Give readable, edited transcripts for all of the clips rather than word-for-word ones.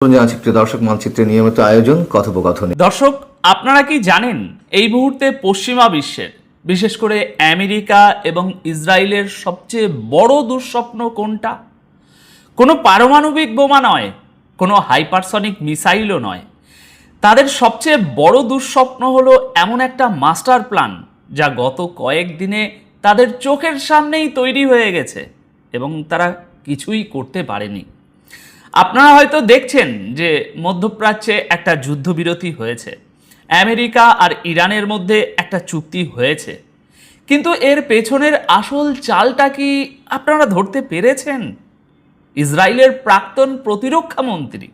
দর্শক মানচিত্রে নিয়মিত আয়োজন কথোপকথন। দর্শক, আপনারা কি জানেন এই মুহূর্তে পশ্চিমা বিশ্বের, বিশেষ করে আমেরিকা এবং ইসরায়েলের সবচেয়ে বড় দুঃস্বপ্ন কোনটা? কোনো পারমাণবিক বোমা নয়, কোনো হাইপারসনিক মিসাইলও নয়। তাদের সবচেয়ে বড় দুঃস্বপ্ন হলো এমন একটা মাস্টার প্ল্যান যা গত কয়েকদিনে তাদের চোখের সামনেই তৈরি হয়ে গেছে এবং তারা কিছুই করতে পারেনি। আপনারা হয়তো দেখছেন যে মধ্যপ্রাচ্যে একটা যুদ্ধবিরতি হয়েছে, আমেরিকা আর ইরানের মধ্যে একটা চুক্তি হয়েছে, কিন্তু এর পেছনের আসল চালটা কি আপনারা ধরতে পেরেছেন? ইসরায়েলের প্রাক্তন প্রতিরক্ষা মন্ত্রী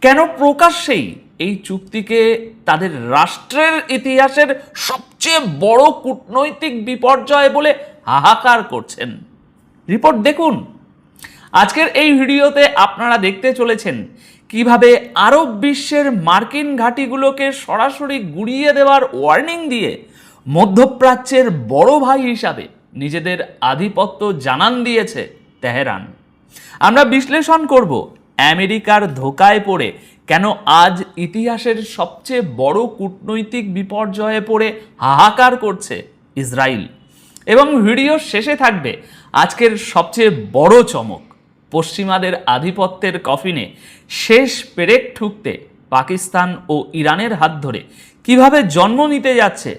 কেন প্রকাশ্যেই এই চুক্তিকে তাদের রাষ্ট্রের ইতিহাসের সবচেয়ে বড় কূটনৈতিক বিপর্যয় বলে হাহাকার করছেন? রিপোর্ট দেখুন। আজকের এই ভিডিওতে আপনারা দেখতে চলেছেন কিভাবে আরব বিশ্বের মার্কিন ঘাঁটিগুলোকে সরাসরি গুড়িয়ে দেওয়ার ওয়ার্নিং দিয়ে মধ্যপ্রাচ্যের বড় ভাই হিসাবে নিজেদের আধিপত্য জানান দিয়েছে তেহরান। আমরা বিশ্লেষণ করব আমেরিকার ধোঁকায় পড়ে কেন আজ ইতিহাসের সবচেয়ে বড় কূটনৈতিক বিপর্যয়ে পড়ে হাহাকার করছে ইসরায়েল, এবং ভিডিওর শেষে থাকবে আজকের সবচেয়ে বড় চমক, পশ্চিমাদের আধিপত্যের কফিনে শেষ পেরেক ঠুকতে পাকিস্তান ও ইরানের হাত ধরে কিভাবে জন্ম নিতে যাচ্ছে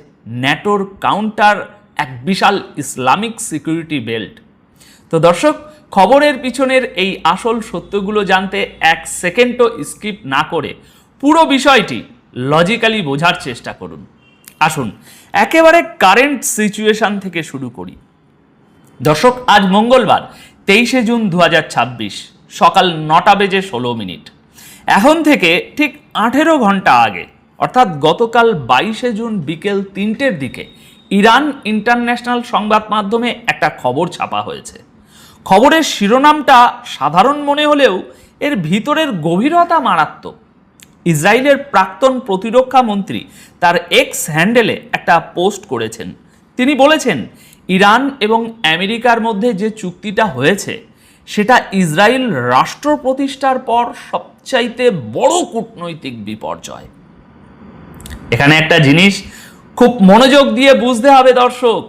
ন্যাটোর কাউন্টার এক বিশাল ইসলামিক সিকিউরিটি বেল্ট। তো দর্শক, খবরের পিছনের এই আসল সত্যগুলো জানতে এক সেকেন্ডও স্কিপ না করে পুরো বিষয়টি লজিক্যালি বোঝার চেষ্টা করুন। আসুন একেবারে কারেন্ট সিচুয়েশন থেকে শুরু করি। দর্শক, আজ মঙ্গলবার 23শে জুন 2026 সকাল 9:16। এখন থেকে ঠিক 18 ঘন্টা আগে, অর্থাৎ গতকাল 22শে জুন বিকেল 3টের দিকে ইরান ইন্টারন্যাশনাল সংবাদ মাধ্যমে একটা খবর ছাপা হয়েছে। খবরের শিরোনামটা সাধারণ মনে হলেও এর ভিতরের গভীরতা মারাত্মক। ইসরায়েলের প্রাক্তন প্রতিরক্ষা মন্ত্রী তার এক্স হ্যান্ডেলে একটা পোস্ট করেছেন। তিনি বলেছেন, ইরান এবং আমেরিকার মধ্যে যে চুক্তিটা হয়েছে সেটা ইসরায়েল রাষ্ট্র প্রতিষ্ঠার পর সবচাইতে বড় কূটনৈতিক বিপর্যয়। এখানে একটা জিনিস খুব মনোযোগ দিয়ে বুঝতে হবে দর্শক,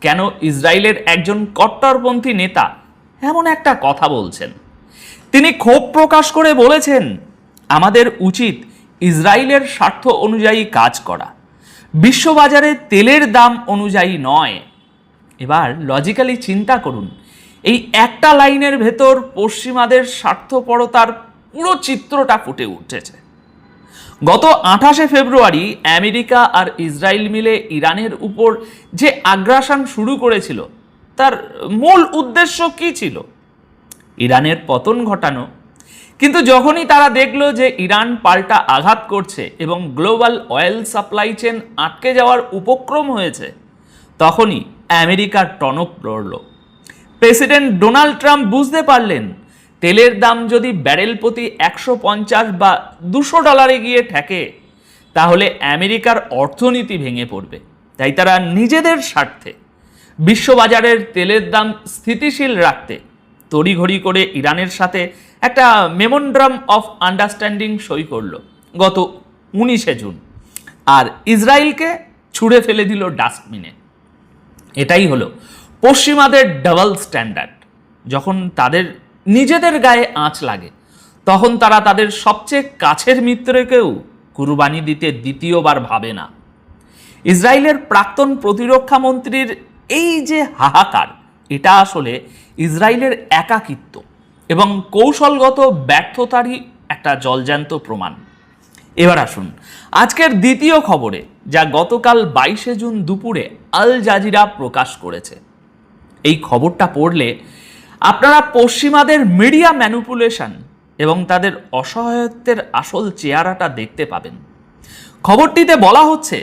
কেন ইসরায়েলের একজন কট্টরপন্থী নেতা এমন একটা কথা বলছেন। তিনি ক্ষোভ প্রকাশ করে বলেছেন, আমাদের উচিত ইসরায়েলের স্বার্থ অনুযায়ী কাজ করা, বিশ্ববাজারে তেলের দাম অনুযায়ী নয়। এবার লজিক্যালি চিন্তা করুন, এই একটা লাইনের ভেতর পশ্চিমাদের স্বার্থপরতার পুরো চিত্রটা ফুটে উঠেছে। গত 28শে ফেব্রুয়ারি আমেরিকা আর ইসরায়েল মিলে ইরানের উপর যে আগ্রাসন শুরু করেছিল তার মূল উদ্দেশ্য কি ছিল? ইরানের পতন ঘটানো। কিন্তু যখনই তারা দেখলো যে ইরান পাল্টা আঘাত করছে এবং গ্লোবাল অয়েল সাপ্লাই চেন আটকে যাওয়ার উপক্রম হয়েছে, তখনই আমেরিকার টনক লড়ল। প্রেসিডেন্ট ডোনাল্ড ট্রাম্প বুঝতে পারলেন, তেলের দাম যদি ব্যারেল প্রতি 150 বা $200 গিয়ে ঠেকে তাহলে আমেরিকার অর্থনীতি ভেঙে পড়বে। তাই তারা নিজেদের স্বার্থে বিশ্ববাজারের তেলের দাম স্থিতিশীল রাখতে তড়িঘড়ি করে ইরানের সাথে একটা মেমোরান্ডাম অফ আন্ডারস্ট্যান্ডিং সই করল গত 19শে জুন, আর ইসরায়েলকে ছুঁড়ে ফেলে দিল ডাস্টবিনে। এটাই হলো পশ্চিমাদের ডাবল স্ট্যান্ডার্ড। যখন তাদের নিজেদের গায়ে আঁচ লাগে তখন তারা তাদের সবচেয়ে কাছের মিত্রকেও কুরবানি দিতে দ্বিতীয়বার ভাবে না। ইসরায়েলের প্রাক্তন প্রতিরক্ষা মন্ত্রীর এই যে হাহাকার, এটা আসলে ইসরায়েলের একাকিত্ব এবং কৌশলগত ব্যর্থতারই একটা জলজ্যান্ত প্রমাণ। এবার আসুন আজকের দ্বিতীয় খবরে, যা গতকাল 22শে জুন দুপুরে আল জাজিরা প্রকাশ করেছে। এই খবরটা পড়লে আপনারা পশ্চিমাদের মিডিয়া ম্যানিপুলেশন এবং তাদের অসহায়ত্বের আসল চেহারাটা দেখতে পাবেন। খবরটিতে বলা হচ্ছে,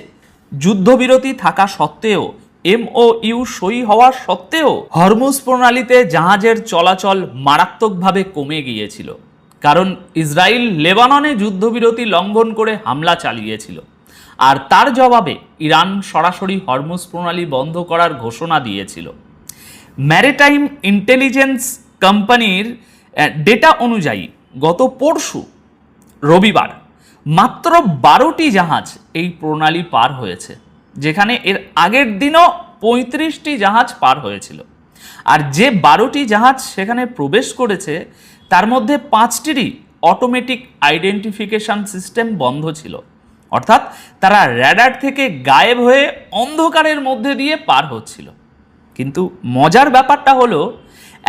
যুদ্ধবিরতি থাকা সত্ত্বেও, MOU সই হওয়া সত্ত্বেও হরমুজ প্রণালীতে জাহাজের চলাচল মারাত্মকভাবে কমে গিয়েছিল, কারণ ইসরায়েল লেবাননে যুদ্ধবিরতি লঙ্ঘন করে হামলা চালিয়েছিল, আর তার জবাবে ইরান সরাসরি হরমুজ প্রণালী বন্ধ করার ঘোষণা দিয়েছিল। ম্যারিটাইম ইন্টেলিজেন্স কোম্পানির ডেটা অনুযায়ী গত পরশু রবিবার মাত্র 12টি জাহাজ এই প্রণালী পার হয়েছে, যেখানে এর আগের দিনও 35টি জাহাজ পার হয়েছিল। আর যে 12টি জাহাজ সেখানে প্রবেশ করেছে তার মধ্যে 5টিরই অটোমেটিক আইডেন্টিফিকেশন সিস্টেম বন্ধ ছিল, অর্থাৎ তারা র্যাডার থেকে গায়েব হয়ে অন্ধকারের মধ্যে দিয়ে পার হচ্ছিল। কিন্তু মজার ব্যাপারটা হলো,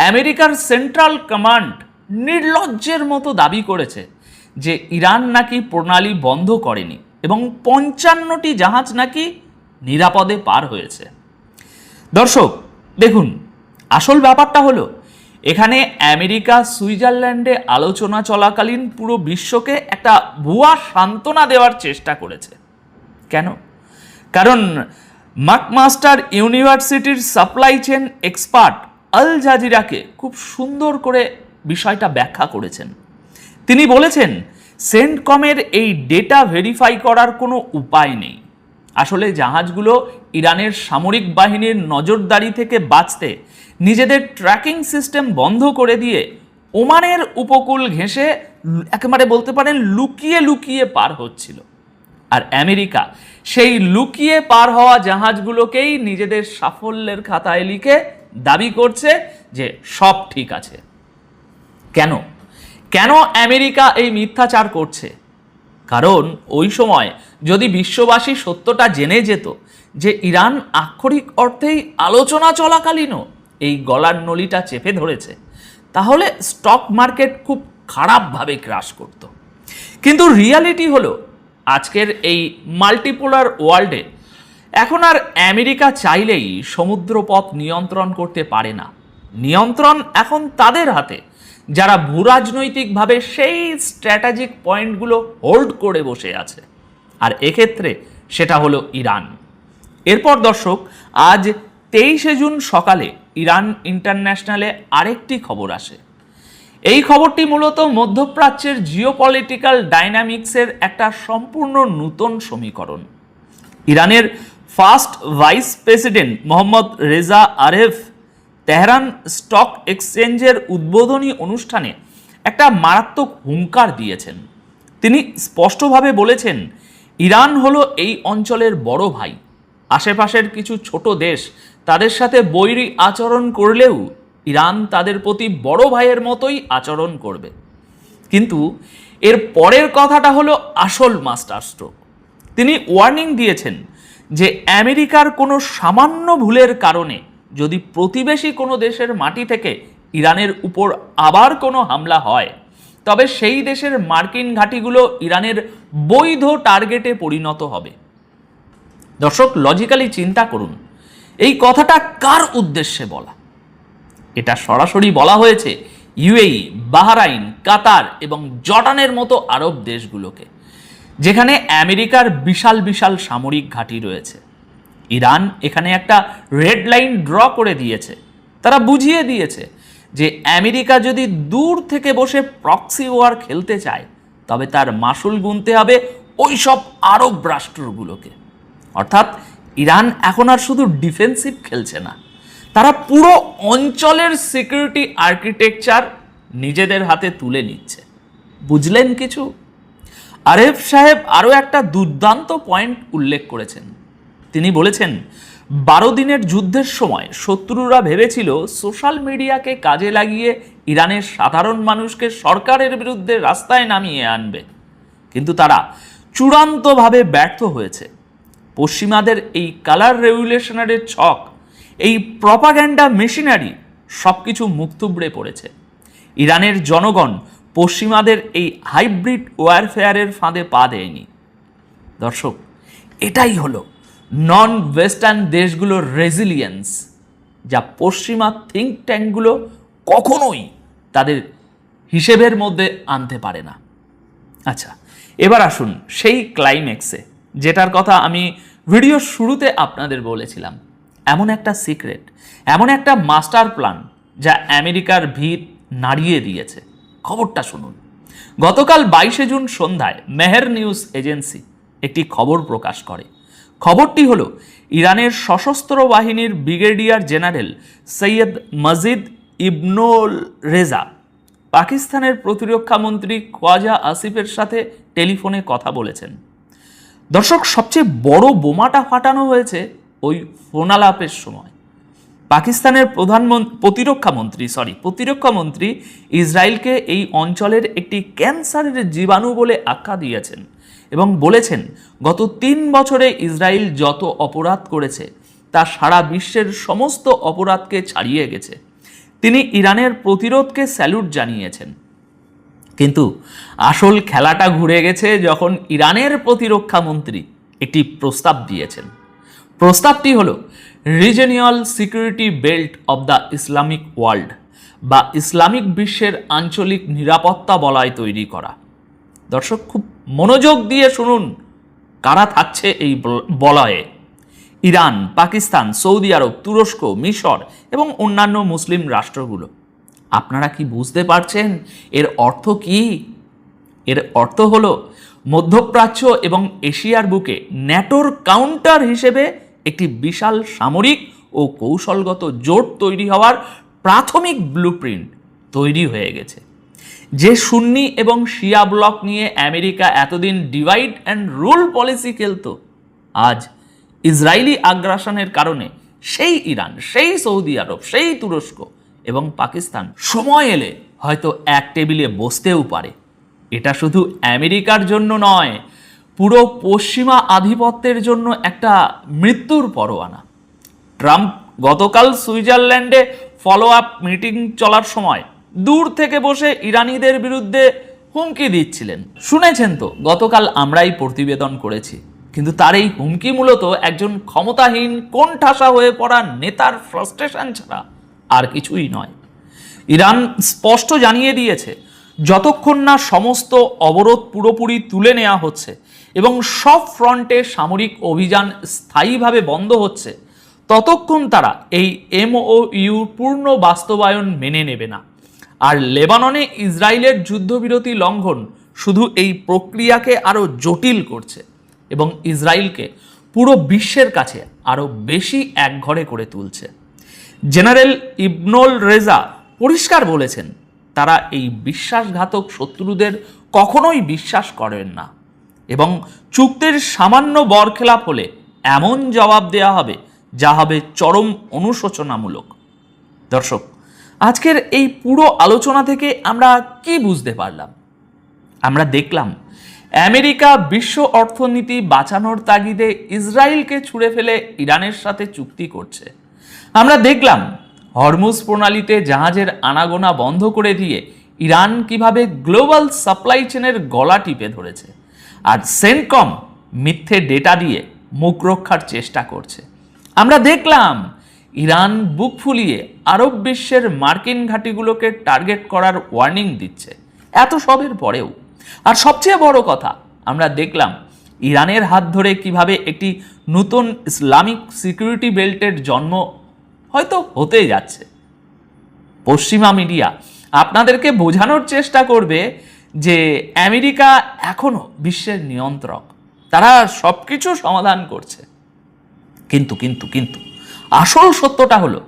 আমেরিকার সেন্ট্রাল কমান্ড নির্লজ্জের মতো দাবি করেছে যে ইরান নাকি প্রণালী বন্ধ করেনি এবং 55টি জাহাজ নাকি নিরাপদে পার হয়েছে। দর্শক দেখুন, আসল ব্যাপারটা হলো, এখানে আমেরিকা সুইজারল্যান্ডে আলোচনা চলাকালীন পুরো বিশ্বকে একটা ভুয়া সান্ত্বনা দেওয়ার চেষ্টা করেছে। কেন? কারণ মাকমাস্টার ইউনিভার্সিটির সাপ্লাই চেন এক্সপার্ট আল জাজিরাকে খুব সুন্দর করে বিষয়টা ব্যাখ্যা করেছেন। তিনি বলেছেন, সেন্টকমের এই ডেটা ভেরিফাই করার কোনো উপায় নেই। আসলে জাহাজগুলো ইরানের সামরিক বাহিনীর নজরদারি থেকে বাঁচতে নিজেদের ট্র্যাকিং সিস্টেম বন্ধ করে দিয়ে ওমানের উপকূল ঘেঁষে একেবারে বলতে পারেন লুকিয়ে লুকিয়ে পার হচ্ছিল। আর আমেরিকা সেই লুকিয়ে পার হওয়া জাহাজগুলোকেই নিজেদের সাফল্যের খাতায় লিখে দাবি করছে যে সব ঠিক আছে। কেন কেন আমেরিকা এই মিথ্যাচার করছে? কারণ ওই সময় যদি বিশ্ববাসী সত্যটা জেনে যেত যে ইরান আক্ষরিক অর্থেই আলোচনা চলাকালীনও এই গলার নলিটা চেপে ধরেছে, তাহলে স্টক মার্কেট খুব খারাপভাবে ক্রাশ করত। কিন্তু রিয়ালিটি হলো, আজকের এই মাল্টিপোলার ওয়ার্ল্ডে এখন আর আমেরিকা চাইলেই সমুদ্রপথ নিয়ন্ত্রণ করতে পারে না। নিয়ন্ত্রণ এখন তাদের হাতে, যারা ভূরাজনৈতিকভাবে সেই স্ট্র্যাটেজিক পয়েন্টগুলো হোল্ড করে বসে আছে। আর এক্ষেত্রে সেটা হলো ইরান। এরপর দর্শক, আজ 23শে জুন সকালে ইরান ইন্টারন্যাশনালে আরেকটি খবর আসে। এই খবরটি মূলত মধ্যপ্রাচ্যের জিওপলিটিক্যাল ডাইনামিক্সের একটা সম্পূর্ণ নতুন সমীকরণ। ইরানের first vice president Mohammad Reza Aref Tehran stock এক্সচেঞ্জের উদ্বোধনী অনুষ্ঠানে একটা মারাত্মক হুঙ্কার দিয়েছেন। তিনি স্পষ্টভাবে বলেছেন, ইরান হলো এই অঞ্চলের বড় ভাই। আশেপাশের কিছু ছোট দেশ তাদের সাথে বৈরী আচরণ করলেও ইরান তাদের প্রতি বড় ভাইয়ের মতোই আচরণ করবে। কিন্তু এর পরের কথাটা হলো আসল মাস্টার স্ট্রোক। তিনি ওয়ার্নিং দিয়েছেন যে আমেরিকার কোনো সামান্য ভুলের কারণে যদি প্রতিবেশী কোনো দেশের মাটি থেকে ইরানের উপর আবার কোনো হামলা হয়, তবে সেই দেশের মার্কিন ঘাঁটিগুলো ইরানের বৈধ টার্গেটে পরিণত হবে। দর্শক, লজিক্যালি চিন্তা করুন, এই কথাটা কার উদ্দেশ্যে বলা? এটা সরাসরি বলা হয়েছে ইউএই, বাহরাইন, কাতার এবং জর্ডানের মতো আরব দেশগুলোকে, যেখানে আমেরিকার বিশাল বিশাল সামরিক ঘাঁটি রয়েছে। ইরান এখানে একটা রেড লাইন ড্র করে দিয়েছে। তারা বুঝিয়ে দিয়েছে যে আমেরিকা যদি দূর থেকে বসে প্রক্সি ওয়ার খেলতে চায়, তবে তার মাসুল গুনতে হবে ওই সব আরব রাষ্ট্রগুলোকে। অর্থাৎ ইরান এখন আর শুধু ডিফেন্সিভ খেলছে না, তারা পুরো অঞ্চলের সিকিউরিটি আর্কিটেকচার নিজেদের হাতে তুলে নিচ্ছে। বুঝলেন কিছু? আরেফ সাহেব আরও একটা দুর্দান্ত পয়েন্ট উল্লেখ করেছেন। তিনি বলেছেন, 12 দিনের যুদ্ধের সময় শত্রুরা ভেবেছিল সোশ্যাল মিডিয়াকে কাজে লাগিয়ে ইরানের সাধারণ মানুষকে সরকারের বিরুদ্ধে রাস্তায় নামিয়ে আনবে, কিন্তু তারা চূড়ান্তভাবে ব্যর্থ হয়েছে। পশ্চিমাদের এই কালার রেগুলেশনারের ছক, এই প্রপাগ্যান্ডা মেশিনারি সব কিছু মুখ থুবড়ে পড়েছে। ইরানের জনগণ পশ্চিমাদের এই হাইব্রিড ওয়ারফেয়ারের ফাঁদে পা দেয়নি। দর্শক, এটাই হলো নন ওয়েস্টার্ন দেশগুলোর রেজিলিয়েন্স, যা পশ্চিমা থিঙ্ক ট্যাঙ্কগুলো কখনোই তাদের হিসেবের মধ্যে আনতে পারে না। আচ্ছা, এবার আসুন সেই ক্লাইম্যাক্সে, যেটার কথা আমি ভিডিওর শুরুতে আপনাদের বলেছিলাম। এমন একটা সিক্রেট, এমন একটা মাস্টার প্ল্যান যা আমেরিকার ভিত নাড়িয়ে দিয়েছে। খবরটা শুনুন। গতকাল 22শে জুন সন্ধ্যায় মেহের নিউজ এজেন্সি একটি খবর প্রকাশ করে। খবরটি হলো, ইরানের সশস্ত্র বাহিনীর ব্রিগেডিয়ার জেনারেল সৈয়দ মজিদ ইবনুল রেজা পাকিস্তানের প্রতিরক্ষা মন্ত্রী খোয়াজা আসিফের সাথে টেলিফোনে কথা বলেছেন। দর্শক, সবচেয়ে বড় বোমাটা ফাটানো হয়েছে ওই ফোনালাপের সময়। পাকিস্তানের প্রতিরক্ষা মন্ত্রী ইসরায়েলকে এই অঞ্চলের একটি ক্যান্সারের জীবাণু বলে আখ্যা দিয়েছেন এবং বলেছেন গত 3 বছরে ইসরায়েল যত অপরাধ করেছে তা সারা বিশ্বের সমস্ত অপরাধকে ছাড়িয়ে গেছে। তিনি ইরানের প্রতিরোধকে স্যালুট জানিয়েছেন। কিন্তু আসল খেলাটা ঘুরে গেছে যখন ইরানের প্রতিরক্ষা মন্ত্রী একটি প্রস্তাব দিয়েছেন। প্রস্তাবটি হলো regional security belt of the Islamic world বা ইসলামিক বিশ্বের আঞ্চলিক নিরাপত্তা বলয় তৈরি করা। দর্শক, খুব মনোযোগ দিয়ে শুনুন কারা থাকছে এই বলয়ে। ইরান, পাকিস্তান, সৌদি আরব, তুরস্ক, মিশর এবং অন্যান্য মুসলিম রাষ্ট্রগুলো। আপনারা কি বুঝতে পারছেন এর অর্থ কি? এর অর্থ হলো মধ্যপ্রাচ্য এবং এশিয়ার বুকে ন্যাটোর কাউন্টার হিসেবে একটি বিশাল সামরিক ও কৌশলগত জোট তৈরি হওয়ার প্রাথমিক ব্লুপ্রিন্ট তৈরি হয়ে গেছে। যে সুন্নি এবং শিয়া ব্লক নিয়ে আমেরিকা এতদিন ডিভাইড অ্যান্ড রুল পলিসি খেলত, আজ ইসরায়েলি আগ্রাসনের কারণে সেই ইরান, সেই সৌদি আরব, সেই তুরস্ক এবং পাকিস্তান সময় এলে হয়তো এক টেবিলে বসতেও পারে। এটা শুধু আমেরিকার জন্য নয়, পুরো পশ্চিমা আধিপত্যের জন্য একটা মৃত্যুর পরোয়ানা। ট্রাম্প গতকাল সুইজারল্যান্ডে ফলো আপ মিটিং চলার সময় দূর থেকে বসে ইরানিদের বিরুদ্ধে হুমকি দিচ্ছিলেন। শুনেছেন তো, গতকাল আমরাই প্রতিবেদন করেছি। কিন্তু তার এই হুমকি মূলত একজন ক্ষমতাহীন কোণঠাসা হয়ে পড়া নেতার ফ্রাস্ট্রেশন ছাড়া আর কিছুই নয়। ইরান স্পষ্ট জানিয়ে দিয়েছে, যতক্ষণ না সমস্ত অবরোধ পুরোপুরি তুলে নেওয়া হচ্ছে এবং সব ফ্রন্টে সামরিক অভিযান স্থায়ীভাবে বন্ধ হচ্ছে, ততক্ষণ তারা এই MOU পূর্ণ বাস্তবায়ন মেনে নেবে না। আর লেবাননে ইসরায়েলের যুদ্ধবিরতি লঙ্ঘন শুধু এই প্রক্রিয়াকে আরও জটিল করছে এবং ইসরায়েলকে পুরো বিশ্বের কাছে আরও বেশি একঘরে করে তুলছে। জেনারেল ইবনুল রেজা পরিষ্কার বলেছেন, তারা এই বিশ্বাসঘাতক শত্রুদের কখনোই বিশ্বাস করেন না এবং চুক্তির সামান্য বরখেলাপ হলে এমন জবাব দেওয়া হবে যা হবে চরম অনুশোচনামূলক। দর্শক, আজকের এই পুরো আলোচনা থেকে আমরা কি বুঝতে পারলাম? আমরা দেখলাম আমেরিকা বিশ্ব অর্থনীতি বাঁচানোর তাগিদে ইসরায়েলকে ছুঁড়ে ফেলে ইরানের সাথে চুক্তি করছে। আমরা দেখলাম হরমুজ প্রণালীতে জাহাজের আনাগোনা বন্ধ করে দিয়ে ইরান কিভাবে গ্লোবাল সাপ্লাই চেনের গলা টিপে ধরেছে, আর সেন্টকম মিথ্যে ডেটা দিয়ে মুখ রক্ষার চেষ্টা করছে। আমরা দেখলাম ইরান বুক ফুলিয়ে আরব বিশ্বের মার্কিন ঘাঁটিগুলোকে টার্গেট করার ওয়ার্নিং দিচ্ছে এত সবের পরেও। আর সবচেয়ে বড় কথা, আমরা দেখলাম ইরানের হাত ধরে কিভাবে একটি নতুন ইসলামিক সিকিউরিটি বেল্টের জন্ম হয়তো হতে যাচ্ছে। পশ্চিমা মিডিয়া আপনাদেরকে বোঝানোর চেষ্টা করবে যে আমেরিকা এখনো বিশ্বের নিয়ন্ত্রক, তারা সবকিছু সমাধান করছে। কিন্তু কিন্তু কিন্তু আসল সত্যটা হলো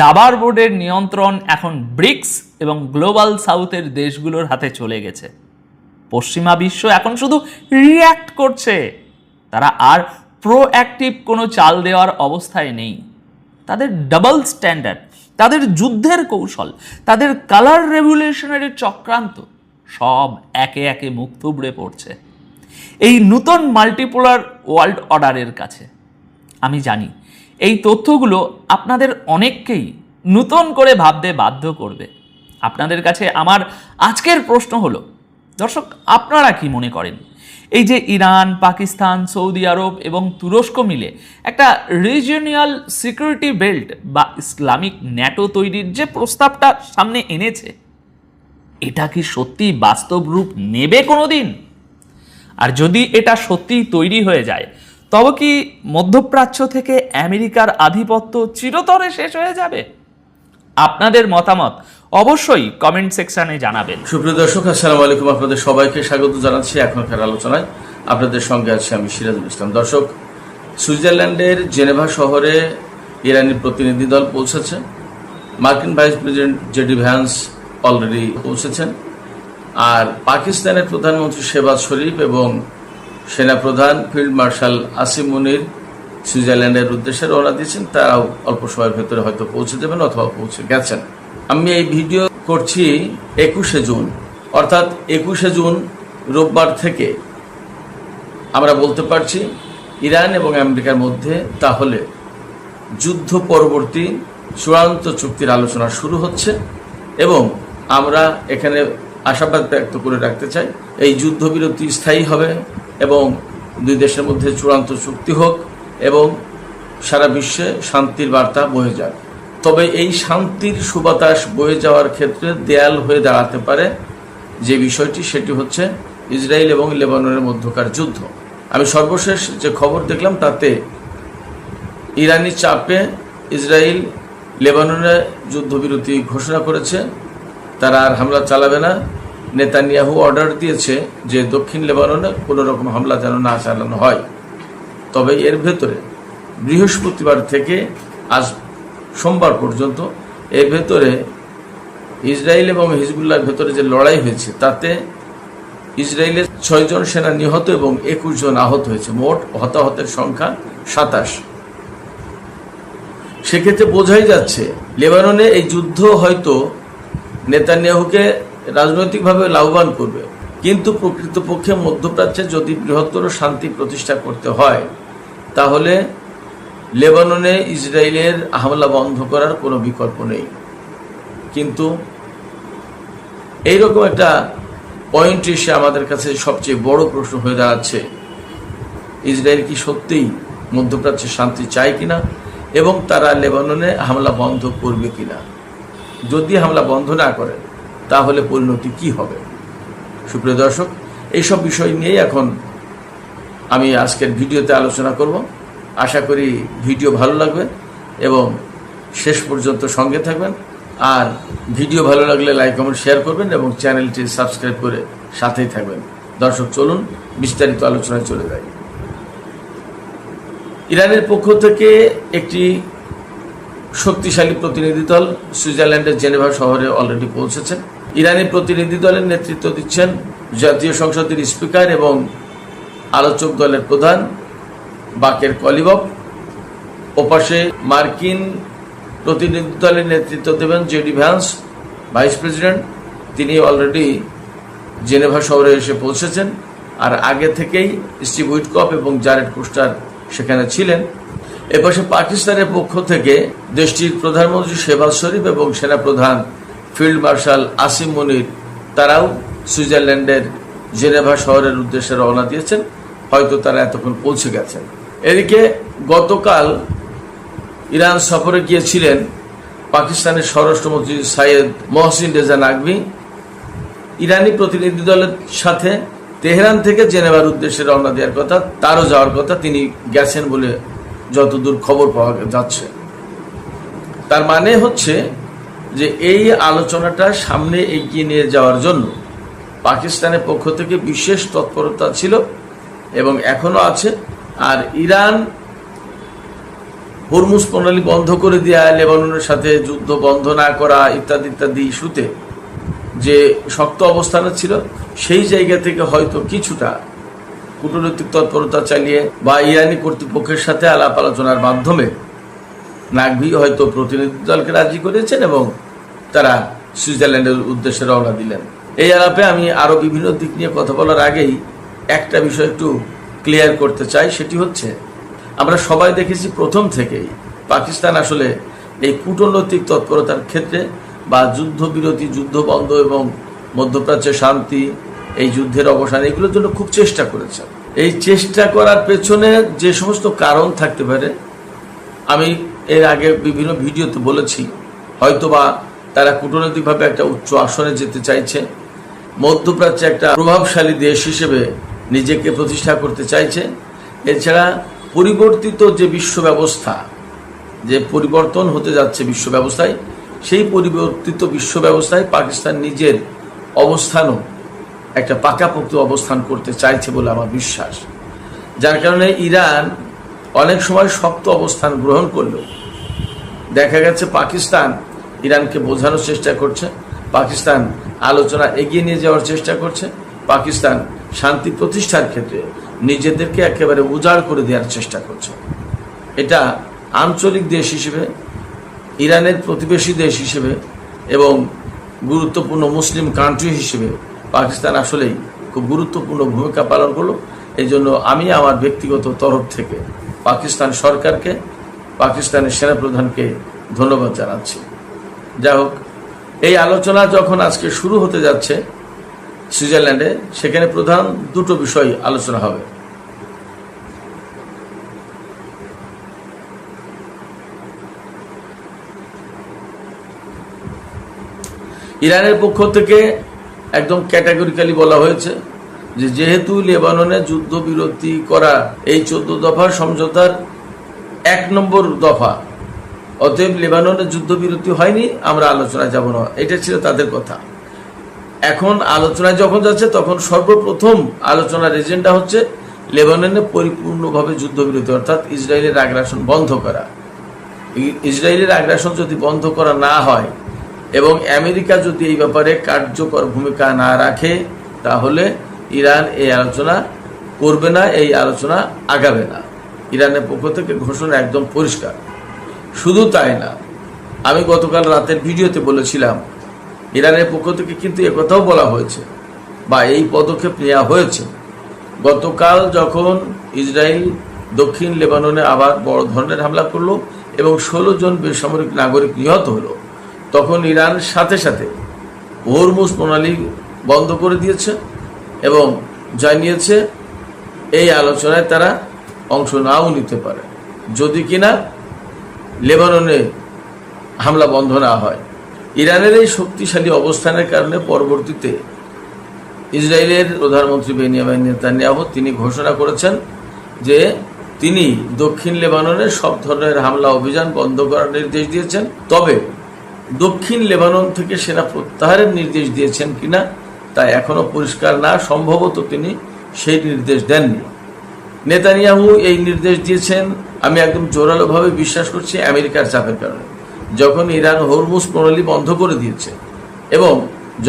দাবার বোর্ডের নিয়ন্ত্রণ এখন ব্রিক্স এবং গ্লোবাল সাউথের দেশগুলোর হাতে চলে গেছে। পশ্চিমা বিশ্ব এখন শুধু রিয়্যাক্ট করছে, তারা আর প্রোঅ্যাক্টিভ কোনো চাল দেওয়ার অবস্থায় নেই। তাদের ডাবল স্ট্যান্ডার্ড, তাদের যুদ্ধের কৌশল, তাদের কালার রেভলিউশনারি চক্রান্ত সব একে একে মুখ থুবড়ে পড়ছে এই নতুন মাল্টিপোলার ওয়ার্ল্ড অর্ডারের কাছে। আমি জানি এই তথ্যগুলো আপনাদের অনেককেই নতুন করে ভাবতে বাধ্য করবে। আপনাদের কাছে আমার আজকের প্রশ্ন হলো, দর্শক, আপনারা কি মনে করেন এই যে ইরান, পাকিস্তান, সৌদি আরব এবং তুরস্ক মিলে একটা রিজিওনাল সিকিউরিটি বেল্ট বা ইসলামিক ন্যাটো তৈরির যে প্রস্তাবটা সামনে এনেছে, এটা কি সত্যি বাস্তব রূপ নেবে কোনোদিন? আর যদি এটা সত্যি তৈরি হয়ে যায়, তবে কি মধ্যপ্রাচ্য থেকে আমেরিকার আধিপত্য চিরতরে শেষ হয়ে যাবে? আপনাদের মতামত অবশ্যই কমেন্ট সেকশনে জানাবেন। সুপ্রিয় দর্শক, আসসালামু আলাইকুম। আপনাদের সবাইকে স্বাগত জানাচ্ছি এখনকার আলোচনায়। আপনাদের সঙ্গে আছি আমি সিরাজুল ইসলাম। দর্শক, সুইজারল্যান্ডের জেনেভা শহরে ইরানি প্রতিনিধি দল পৌঁছেছে। মার্কিন vice president JD Vance already পৌঁছেছেন। আর পাকিস্তানের প্রধানমন্ত্রী শেহবাজ শরীফ এবং সেনাপ্রধান ফিল্ড মার্শাল আসিম মুনির সুইজারল্যান্ডের উদ্দেশ্যে রওনা দিয়েছেন। তারাও অল্প সময়ের ভেতরে হয়তো পৌঁছে দেবেন অথবা পৌঁছে গেছেন। আমি এই ভিডিও করছি 21শে জুন, অর্থাৎ 21শে জুন রোববার থেকে আমরা বলতে পারছি ইরান এবং আমেরিকার মধ্যে তাহলে যুদ্ধ পরবর্তী চূড়ান্ত চুক্তির আলোচনা শুরু হচ্ছে। এবং আমরা এখানে আশাবাদ ব্যক্ত করে রাখতে চাই এই যুদ্ধবিরতি স্থায়ী হবে এবং দুই দেশের মধ্যে চূড়ান্ত চুক্তি হোক এবং সারা বিশ্বে শান্তির বার্তা বয়ে যাক। তবে এই শান্তির সুবাতাস বয়ে যাওয়ার ক্ষেত্রে দেয়াল হয়ে দাঁড়াতে পারে যে বিষয়টি, সেটি হচ্ছে ইসরায়েল এবং লেবাননের মধ্যকার যুদ্ধ। আমি সর্বশেষ যে খবর দেখলাম তাতে ইরানি চাপে ইসরায়েল লেবাননে যুদ্ধবিরতি ঘোষণা করেছে, তারা আর হামলা চালাবে না। নেতানিয়াহু অর্ডার দিয়েছে যে দক্ষিণ লেবাননে কোনো রকম হামলা যেন না চালানো হয়। তবে এর ভেতরে বৃহস্পতিবার থেকে আজ সোমবার পর্যন্ত এর ভেতরে ইসরায়েল এবং হিজবুল্লাহর ভেতরে যে লড়াই হয়েছে তাতে ইসরায়েলের 6 জন সেনা নিহত এবং 21 জন আহত হয়েছে, মোট হতাহতের সংখ্যা 27। সেক্ষেত্রে বোঝাই যাচ্ছে লেবাননে এই যুদ্ধ হয়তো নেতানিয়াহুকে রাজনৈতিকভাবে লাভবান করবে, কিন্তু প্রকৃতপক্ষে মধ্যপ্রাচ্যে যদি বৃহত্তর শান্তি প্রতিষ্ঠা করতে হয় তাহলে লেবাননে ইসরায়েলের হামলা বন্ধ করার কোনো বিকল্প নেই। কিন্তু এইরকম একটা পয়েন্ট এসে আমাদের কাছে সবচেয়ে বড় প্রশ্ন হয়ে দাঁড়াচ্ছে, ইসরায়েল কি সত্যিই মধ্যপ্রাচ্যে শান্তি চায় কিনা এবং তারা লেবাননে হামলা বন্ধ করবে কিনা। যদি হামলা বন্ধ না করে তাহলে পরিণতি কি হবে। সুপ্রিয় দর্শক, এইসব বিষয় নিয়েই এখন আমি আজকের ভিডিওতে আলোচনা করব। আশা করি ভিডিও ভালো লাগবে এবং শেষ পর্যন্ত সঙ্গে থাকবেন। আর ভিডিও ভালো লাগলে লাইক কমেন্ট শেয়ার করবেন এবং চ্যানেলটি সাবস্ক্রাইব করে সাথেই থাকবেন। দর্শক, চলুন বিস্তারিত আলোচনায় চলে যাই। ইরানের পক্ষ থেকে একটি শক্তিশালী প্রতিনিধি দল সুইজারল্যান্ডের জেনেভা শহরে অলরেডি পৌঁছেছেন। ইরানি প্রতিনিধি দলের নেতৃত্ব দিচ্ছেন জাতীয় সংসদের স্পিকার এবং আলোচক দলের প্রধান বাকের কলিবফ। ওপাশে মার্কিন প্রতিনিধি দলের নেতৃত্ব দেবেন জেডি ভ্যান্স, ভাইস প্রেসিডেন্ট। তিনি অলরেডি জেনেভা শহরে এসে পৌঁছেছেন। আর আগে থেকেই স্টিভ উইটকফ এবং জারেড কুস্টার সেখানে ছিলেন। এপাশে পাকিস্তানের পক্ষ থেকে দেশটির প্রধানমন্ত্রী শেহবাজ শরীফ এবং সেনাপ্রধান ফিল্ড মার্শাল আসিম মুনির তারাও সুইজারল্যান্ডের জেনেভা শহরের উদ্দেশ্যে রওনা দিয়েছেন। হয়তো তারা এতক্ষণ পৌঁছে গেছেন। এদিকে গতকাল ইরান সফরে গিয়েছিলেন পাকিস্তানের স্বরাষ্ট্রমন্ত্রী সাইয়েদ মহসিন রেজা নাকভি। ইরানি প্রতিনিধি দলের সাথে তেহরান থেকে জেনেভার উদ্দেশ্যে রওনা দেওয়ার কথা, তারও যাওয়ার কথা, তিনি গেছেন বলে যতদূর খবর পাওয়া যাচ্ছে। তার মানে হচ্ছে যে এই আলোচনাটা সামনে এগিয়ে নিয়ে যাওয়ার জন্য পাকিস্তানের পক্ষ থেকে বিশেষ তৎপরতা ছিল এবং এখনো আছে। আর ইরান হরমুজ প্রণালী বন্ধ করে দেওয়া, লেবাননের সাথে যুদ্ধ বন্ধ না করা ইত্যাদি ইত্যাদি ইস্যুতে যে শক্ত অবস্থানে ছিল, সেই জায়গা থেকে হয়তো কিছুটা কূটনৈতিক তৎপরতা চালিয়ে বা ইরানি কর্তৃপক্ষের সাথে আলাপ আলোচনার মাধ্যমে নাকভি হয়তো প্রতিনিধি দলকে রাজি করেছেন এবং তারা সুইজারল্যান্ডের উদ্দেশ্যে রওনা দিলেন। এই আলাপে আমি আরও বিভিন্ন দিক নিয়ে কথা বলার আগেই একটা বিষয় একটু ক্লিয়ার করতে চাই। সেটি হচ্ছে, আমরা সবাই দেখেছি প্রথম থেকেই পাকিস্তান আসলে এই কূটনৈতিক তৎপরতার ক্ষেত্রে বা যুদ্ধবিরতি, যুদ্ধ বন্ধ এবং মধ্যপ্রাচ্যে শান্তি, এই যুদ্ধের অবসান, এগুলোর জন্য খুব চেষ্টা করেছে। এই চেষ্টা করার পেছনে যে সমস্ত কারণ থাকতে পারে আমি এর আগে বিভিন্ন ভিডিওতে বলেছি। হয়তোবা তারা কূটনৈতিকভাবে একটা উচ্চ আসনে যেতে চাইছে, মধ্যপ্রাচ্যে একটা প্রভাবশালী দেশ হিসেবে নিজেকে প্রতিষ্ঠা করতে চাইছে। এছাড়া পরিবর্তিত যে বিশ্ব ব্যবস্থা, যে পরিবর্তন হতে যাচ্ছে বিশ্ব ব্যবস্থায়, সেই পরিবর্তিত বিশ্ব ব্যবস্থায় পাকিস্তান নিজের অবস্থানও একটা পাকাপোক্ত অবস্থান করতে চাইছে বলে আমার বিশ্বাস। যার কারণে ইরান অনেক সময় শক্ত অবস্থান গ্রহণ করলেও দেখা গেছে পাকিস্তান ইরানকে বোঝানোর চেষ্টা করছে পাকিস্তান আলোচনা এগিয়ে নিয়ে যাওয়ার চেষ্টা করছে, পাকিস্তান শান্তি প্রতিষ্ঠার ক্ষেত্রে নিজেদেরকে একেবারে উজাড় করে দেওয়ার চেষ্টা করছে। এটা আঞ্চলিক দেশ হিসেবে, ইরানের প্রতিবেশী দেশ হিসেবে এবং গুরুত্বপূর্ণ মুসলিম কান্ট্রি হিসেবে পাকিস্তান আসলেই খুব গুরুত্বপূর্ণ ভূমিকা পালন করলো। এই জন্য আমি আমার ব্যক্তিগত তরফ থেকে পাকিস্তান সরকারকে, পাকিস্তানের সেনাপ্রধানকে ধন্যবাদ জানাচ্ছি। যাই হোক, এই আলোচনা যখন আজকে শুরু হতে যাচ্ছে সুইজারল্যান্ডে, সেখানে প্রধান দুটো বিষয় আলোচনা হবে। ইরানের পক্ষ থেকে একদম ক্যাটাগরিক্যালি বলা হয়েছে যে যেহেতু লেবাননে যুদ্ধবিরতি করা এই 14 দফা সমঝোতার 1 নম্বর দফা, অতএব লেবাননে যুদ্ধবিরতি হয়নি, আমরা আলোচনায় যাব না, এটা ছিল তাদের কথা। এখন আলোচনায় যখন যাচ্ছে তখন সর্বপ্রথম আলোচনার এজেন্ডা হচ্ছে লেবাননে পরিপূর্ণভাবে যুদ্ধবিরতি, অর্থাৎ ইসরায়েলের আগ্রাসন বন্ধ করা। ইসরায়েলের আগ্রাসন যদি বন্ধ করা না হয় এবং আমেরিকা যদি এই ব্যাপারে কার্যকর ভূমিকা না রাখে, তাহলে ইরান এই আলোচনা করবে না, এই আলোচনা আগাবে না। ইরানের পক্ষ থেকে ঘোষণা একদম পরিষ্কার। শুধু তাই না, আমি গতকাল রাতের ভিডিওতে বলেছিলাম ইরানের পক্ষ থেকে কিন্তু একথাও বলা হয়েছে বা এই পদক্ষেপ নেওয়া হয়েছে। গতকাল যখন ইসরায়েল দক্ষিণ লেবাননে আবার বড় ধরনের হামলা করলো এবং 16 জন বেসামরিক নাগরিক নিহত হলো, তখন ইরান সাথে সাথে হরমুজ প্রণালী বন্ধ করে দিয়েছে এবং জানিয়েছে এই আলোচনায় তারা অংশ নাও নিতে পারে যদি কিনা লেবাননে হামলা বন্ধ না হয়। ইরানের এই শক্তিশালী অবস্থানের কারণে পরবর্তীতে ইসরায়েলের প্রধানমন্ত্রী বেনিয়ামিন নেতানিয়াহু তিনি ঘোষণা করেছেন যে তিনি দক্ষিণ লেবাননে সব ধরনের হামলা অভিযান বন্ধ করার নির্দেশ দিয়েছেন। তবে দক্ষিণ লেবানন থেকে সেনা প্রত্যাহারের নির্দেশ দিয়েছেন কিনা তা এখনো পরিষ্কার না, সম্ভবত তিনি সেই নির্দেশ দেননি। নেতানিয়াহু এই নির্দেশ দিয়েছেন, আমি একদম জোরালোভাবে বিশ্বাস করছি আমেরিকার চাপের কারণে। যখন ইরান হরমুজ প্রণালী বন্ধ করে দিয়েছে এবং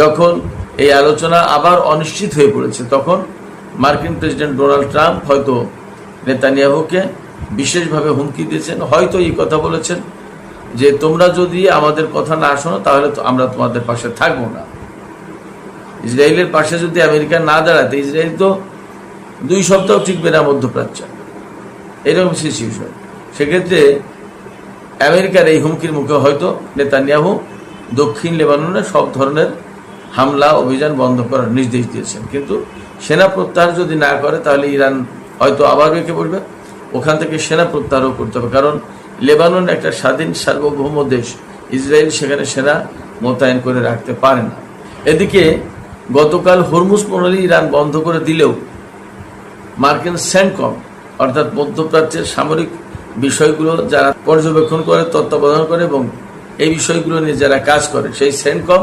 যখন এই আলোচনা আবার অনিশ্চিত হয়ে পড়েছে, তখন মার্কিন প্রেসিডেন্ট ডোনাল্ড ট্রাম্প হয়তো নেতানিয়াহুকে বিশেষভাবে হুমকি দিয়েছেন, হয়তো এই কথা বলেছেন যে তোমরা যদি আমাদের কথা না শোনো তাহলে তো আমরা তোমাদের পাশে থাকবো না। ইসরায়েলের পাশে যদি আমেরিকা না দাঁড়াতে ইসরায়েল তো 2 সপ্তাহ টিকবে না মধ্যপ্রাচ্যে, এরকম সিচুয়েশন। সেক্ষেত্রে আমেরিকার এই হুমকির মুখে হয়তো নেতানিয়াহু দক্ষিণ লেবাননে সব ধরনের হামলা অভিযান বন্ধ করার নির্দেশ দিয়েছেন। কিন্তু সেনা প্রত্যাহার যদি না করে তাহলে ইরান হয়তো আবার বেঁকে পড়বে, ওখান থেকে সেনা প্রত্যাহারও করতে হবে, কারণ লেবানন একটা স্বাধীন সার্বভৌম দেশ, ইসরায়েল সেখানে সেনা মোতায়েন করে রাখতে পারে না। এদিকে গতকাল হরমুজ প্রণালী ইরান বন্ধ করে দিলেও মার্কিন সেন্টকম অর্থাৎ মধ্যপ্রাচ্যের সামরিক বিষয়গুলো যারা পর্যবেক্ষণ করে, তত্ত্বাবধান করে এবং এই বিষয়গুলো নিয়ে যারা কাজ করে, সেই সেন্টকম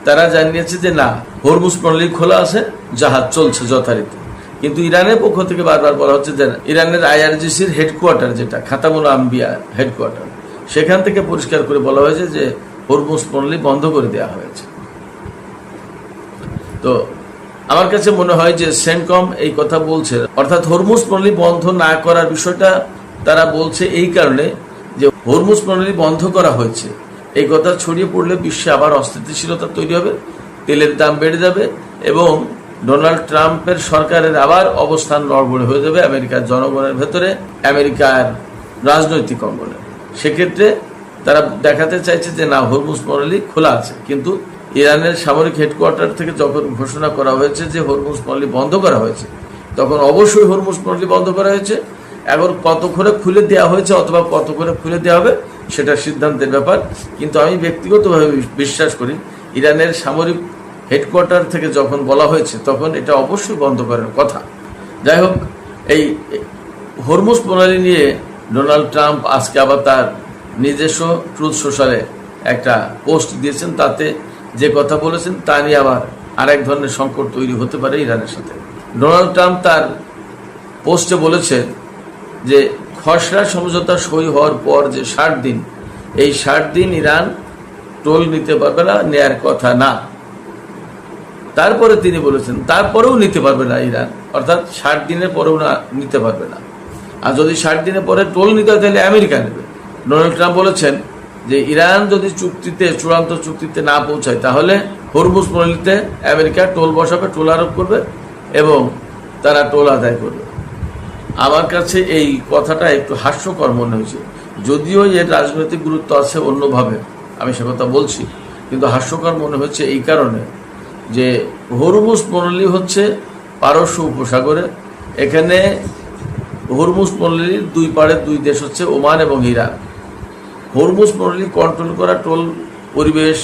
তারা জানিয়েছে যে না, হরমুজ প্রণালী খোলা আছে, জাহাজ চলছে যথারীতি। কিন্তু ইরানের পক্ষ থেকে বারবার বলা হচ্ছে যে ইরানের IRGCর হেডকোয়ার্টার, যেটা খাতামুল আম্বিয়া হেডকোয়ার্টার, সেখান থেকে পরিষ্কার করে বলা হয়েছে যে হরমুজ প্রণালী বন্ধ করে দেওয়া হয়েছে। তো আমার কাছে মনে হয় যে সেন্টকম এই কথা বলছে, অর্থাৎ হরমুজ প্রণালী বন্ধ না করার বিষয়টা তারা বলছে এই কারণে যে হরমুজ প্রণালী বন্ধ করা হয়েছে, এই কথা ছড়িয়ে পড়লে বিশ্বে আবার অস্থিতিশীলতা তৈরি হবে, তেলের দাম বেড়ে যাবে এবং ডোনাল্ড ট্রাম্পের সরকারের আবার অবস্থান নড়বড়ে হয়ে যাবে আমেরিকার জনগণের ভেতরে, আমেরিকার রাজনৈতিক অঙ্গনে। সেক্ষেত্রে তারা দেখাতে চাইছে যে না, হরমুজ প্রণালী খোলা আছে। কিন্তু ইরানের সামরিক হেডকোয়ার্টার থেকে যখন ঘোষণা করা হয়েছে যে হরমুজ প্রণালী বন্ধ করা হয়েছে, তখন অবশ্যই হরমুজ প্রণালী বন্ধ করা হয়েছে। এখন কত করে খুলে দেওয়া হয়েছে অথবা কত করে খুলে দেওয়া হবে সেটা সিদ্ধান্তের ব্যাপার। কিন্তু আমি ব্যক্তিগতভাবে বিশ্বাস করি ইরানের সামরিক হেডকোয়ার্টার থেকে যখন বলা হয়েছে তখন এটা অবশ্যই বন্ধ করার কথা। যাই হোক, এই হরমুজ প্রণালী নিয়ে ডোনাল্ড ট্রাম্প আজকে আবার তার নিজস্ব ট্রুথ সোশ্যালে একটা পোস্ট দিয়েছেন, তাতে যে কথা বলেছেন তা নিয়ে আবার আরেক ধরনের সংকট তৈরি হতে পারে ইরানের সাথে। ডোনাল্ড ট্রাম্প তার পোস্টে বলেছেন যে খসড়া সমঝোতা সই হওয়ার পর যে 60 দিন, এই 60 দিন ইরান টোল নিতে পারবে না, নেয়ার কথা না। তারপরে তিনি বলেছেন তারপরেও নিতে পারবে না ইরান, অর্থাৎ 60 দিনের পরেও না নিতে পারবে না। আর যদি 60 দিনের পরে টোল নিতে হয় তাহলে আমেরিকা নেবে। ডোনাল্ড ট্রাম্প বলেছেন যে ইরান যদি চূড়ান্ত চুক্তিতে না পৌঁছায় তাহলে হরমুজ প্রণালীতে আমেরিকা টোল বসাবে, টোল আরোপ করবে এবং তারা টোল আদায় করবে। আমার কাছে এই কথাটা একটু হাস্যকর মনে হয়েছে, যদিও এর রাজনৈতিক গুরুত্ব আছে অন্যভাবে, আমি সে কথা বলছি, কিন্তু হাস্যকর মনে হচ্ছে এই কারণে যে হরমুজ প্রণালী হচ্ছে পারস্য উপসাগরে। এখানে হরমুজ প্রণালীর দুই পাড়ে দুই দেশ হচ্ছে ওমান এবং ইরান। হরমুজ প্রণালী কন্ট্রোল করা, টোল, পরিবেশ,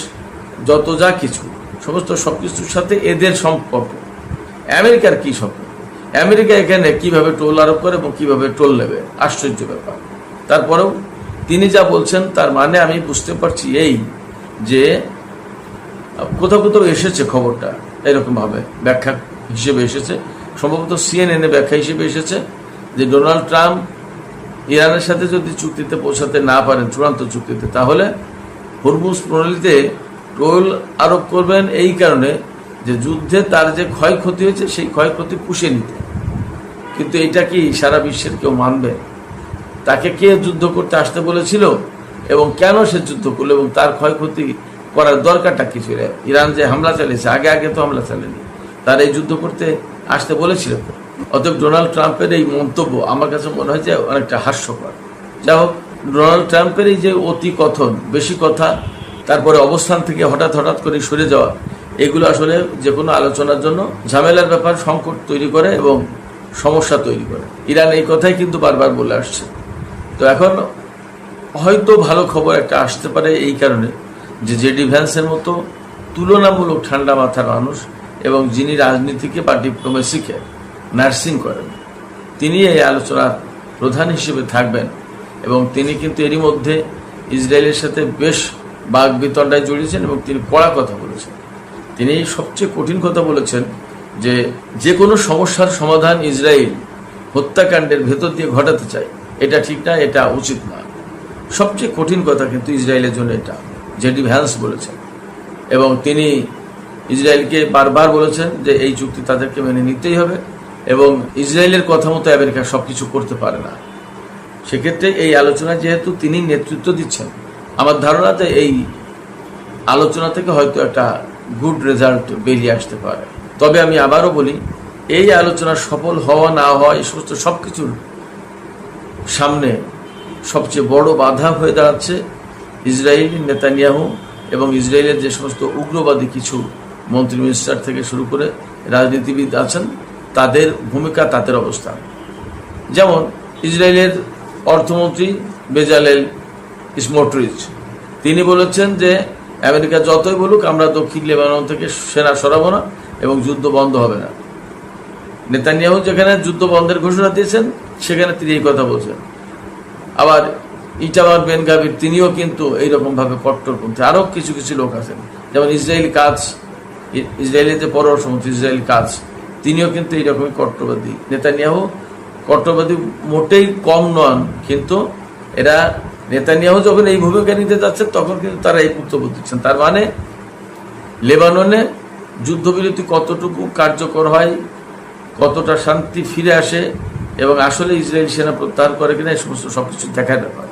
যত যা কিছু সমস্ত সবকিছুর সাথে এদের সম্পর্ক। আমেরিকার কি সম্পর্ক? আমেরিকা এখানে কিভাবে টোল আরোপ করে এবং কিভাবে টোল নেবে, আশ্চর্য ব্যাপার। তারপরেও তিনি যা বলছেন তার মানে আমি বুঝতে পারছি এই যে কোথাও কোথাও এসেছে খবরটা এরকমভাবে ব্যাখ্যা হিসেবে এসেছে, সম্ভবত CNN-এ ব্যাখ্যা হিসেবে এসেছে যে ডোনাল্ড ট্রাম্প ইরানের সাথে যদি চুক্তিতে পৌঁছাতে না পারেন, চূড়ান্ত চুক্তিতে, তাহলে হরমুজ প্রণালীতে টোল আরোপ করবেন এই কারণে যে যুদ্ধে তার যে ক্ষয়ক্ষতি হয়েছে সেই ক্ষয়ক্ষতি পুষিয়ে নিতে। কিন্তু এটা কি সারা বিশ্বের কেউ মানবে? তাকে কে যুদ্ধ করতে আসতে বলেছিল এবং কেন সে যুদ্ধ করলো এবং তার ক্ষয়ক্ষতি করার দরকারটা কি ছিল? ইরান যে হামলা চালিয়েছে, আগে তো হামলা চালেনি, তার এই যুদ্ধ করতে আসতে বলেছিল। অতএব ডোনাল্ড ট্রাম্পের এই মন্তব্য আমার কাছে মনে হয় যে অনেকটা হাস্যকর। যাই হোক, ডোনাল্ড ট্রাম্পের এই যে অতি কথন, বেশি কথা, তারপরে অবস্থান থেকে হঠাৎ করে সরে যাওয়া, এগুলো আসলে যে কোনো আলোচনার জন্য ঝামেলার ব্যাপার, সংকট তৈরি করে এবং সমস্যা তৈরি করে। ইরান এই কথাই কিন্তু বারবার বলে আসছে। তো এখন হয়তো ভালো খবর একটা আসতে পারে এই কারণে যে জেডি ভ্যান্সের মতো তুলনামূলক ঠান্ডা মাথার মানুষ এবং যিনি রাজনীতিকে বা ডিপ্লোমেসিকে নার্সিং করেন, তিনি এই আলোচনার প্রধান হিসেবে থাকবেন। এবং তিনি কিন্তু এরই মধ্যে ইসরায়েলের সাথে বেশ বাক বিতণ্ডায় জড়িয়েছেন এবং তিনি কড়া কথা বলেছেন। তিনি সবচেয়ে কঠিন কথা বলেছেন যে কোনো সমস্যার সমাধান ইসরায়েল হত্যাকাণ্ডের ভেতর দিয়ে ঘটাতে চায়, এটা ঠিক না, এটা উচিত না। সবচেয়ে কঠিন কথা কিন্তু ইসরায়েলের জন্য এটা জেডি ভ্যান্স বলেছেন। এবং তিনি ইসরায়েলকে বারবার বলেছেন যে এই চুক্তি তাদেরকে মেনে নিতেই হবে এবং ইসরায়েলের কথা মতো আমেরিকা সবকিছু করতে পারে না। সেক্ষেত্রে এই আলোচনায় যেহেতু তিনি নেতৃত্ব দিচ্ছেন, আমার ধারণাতে এই আলোচনা থেকে হয়তো একটা গুড রেজাল্ট বেরিয়ে আসতে পারে। তবে আমি আবারও বলি, এই আলোচনা সফল হওয়া না হওয়া এই সমস্ত সবকিছুর সামনে সবচেয়ে বড় বাধা হয়ে দাঁড়াচ্ছে ইসরায়েল, নেতানিয়াহু এবং ইসরায়েলের যে সমস্ত উগ্রবাদী কিছু মন্ত্রী মিনিস্টার থেকে শুরু করে রাজনীতিবিদ আছেন, তাদের ভূমিকা, তাদের অবস্থান। যেমন ইসরায়েলের অর্থমন্ত্রী বেজালেল স্মোটরিচ, তিনি বলেছেন যে আমেরিকা যতই বলুক আমরা দক্ষিণ লেবানন থেকে সেনা সরাবো না এবং যুদ্ধ বন্ধ হবে না। নেতানিয়াহু যেখানে যুদ্ধ বন্ধের ঘোষণা দিয়েছেন সেখানে তিনি এই কথা বলছেন। আবার ইটামার বেন গাভির, তিনিও কিন্তু এইরকমভাবে কট্টরপন্থী। আরও কিছু লোক আছেন, যেমন ইসরায়েলের যে পররাষ্ট্রমন্ত্রী ইসরায়েল কাজ, তিনিও কিন্তু এইরকমই কট্টরবাদী। নেতানিয়াহু কট্টরবাদী মোটেই কম নন, কিন্তু এরা নেতানিয়াহু যখন এই ভূমিকা নিতে যাচ্ছেন তখন কিন্তু তারা এই বক্তব্য দিচ্ছেন। তার মানে লেবাননে যুদ্ধবিরতি কতটুকু কার্যকর হয়, কতটা শান্তি ফিরে আসে এবং আসলে ইসরায়েল সেনা প্রত্যাহার করে কিনা, এই সমস্ত সবকিছু দেখার ব্যাপার।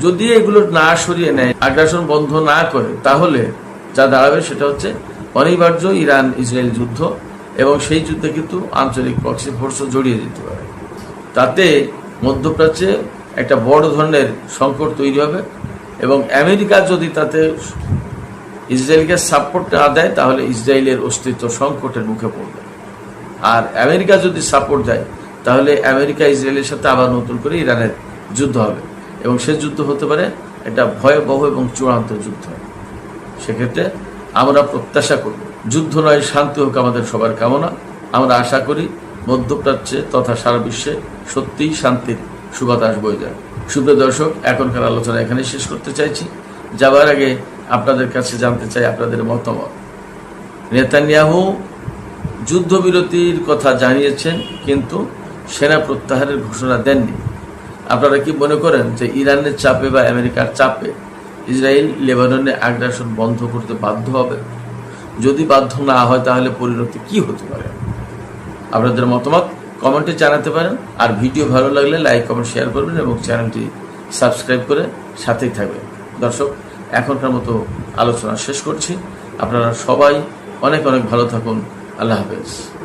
যদি এগুলো না সরিয়ে নেয়, আগ্রাসন বন্ধ না করে, তাহলে যা দাঁড়াবে সেটা হচ্ছে অনিবার্য ইরান ইসরায়েল যুদ্ধ এবং সেই যুদ্ধে কিন্তু আঞ্চলিক প্রক্সি ফোর্সও জড়িয়ে যেতে পারে। তাতে মধ্যপ্রাচ্যে একটা বড় ধরনের সংকট তৈরি হবে এবং আমেরিকা যদি তাতে ইসরায়েলকে সাপোর্ট না দেয় তাহলে ইসরায়েলের অস্তিত্ব সংকটের মুখে পড়বে। আর আমেরিকা যদি সাপোর্ট দেয় তাহলে আমেরিকা ইসরায়েলের সাথে আবার নতুন করে ইরানের যুদ্ধ হবে এবং সে যুদ্ধ হতে পারে একটা ভয়াবহ এবং চূড়ান্ত যুদ্ধ। সেক্ষেত্রে আমরা প্রত্যাশা করব যুদ্ধ নয়, শান্তি হোক আমাদের সবার কামনা। আমরা আশা করি মধ্যপ্রাচ্যে তথা সারা বিশ্বে সত্যিই শান্তির সুবাতাস বয়ে যায়। সুপ্রিয় দর্শক, এখনকার আলোচনা এখানে শেষ করতে চাইছি। যাবার আগে আপনাদের কাছে জানতে চাই আপনাদের মতামত। নেতানিয়াহু যুদ্ধবিরতির কথা জানিয়েছেন কিন্তু সেনা প্রত্যাহারের ঘোষণা দেননি। আপনারা কি মনে করেন যে ইরানের চাপে বা আমেরিকার চাপে ইসরায়েল লেবাননে আগ্রাসন বন্ধ করতে বাধ্য হবে? যদি বাধ্য না হয় তাহলে পরিণতি কি হতে পারে? আপনাদের মতামত কমেন্টে জানাতে পারেন। আর ভিডিও ভালো লাগলে লাইক কমেন্ট শেয়ার করবেন এবং চ্যানেলটি সাবস্ক্রাইব করে সাথেই থাকবেন। দর্শক, এখনকার মতো আলোচনা শেষ করছি। আপনারা সবাই অনেক অনেক ভালো থাকুন। আল্লাহ হাফেজ।